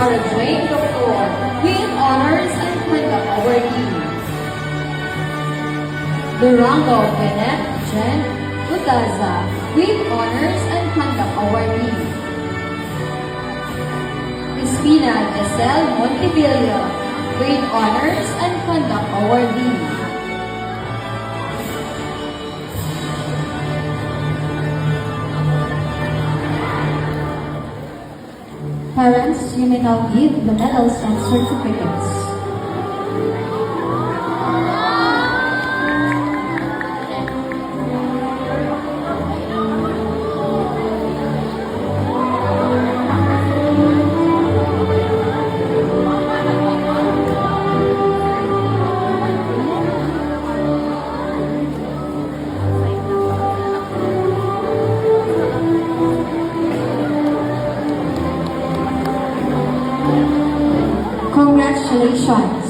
Graduate Doctor with Honors and Conduct Awardee. Durango Bennett Jen Udaza with Honors and Conduct Awardee. Crispina Giselle Montevilla with Honors and Conduct Awardee. Parents, you may now give the medals and certificates. Congratulations!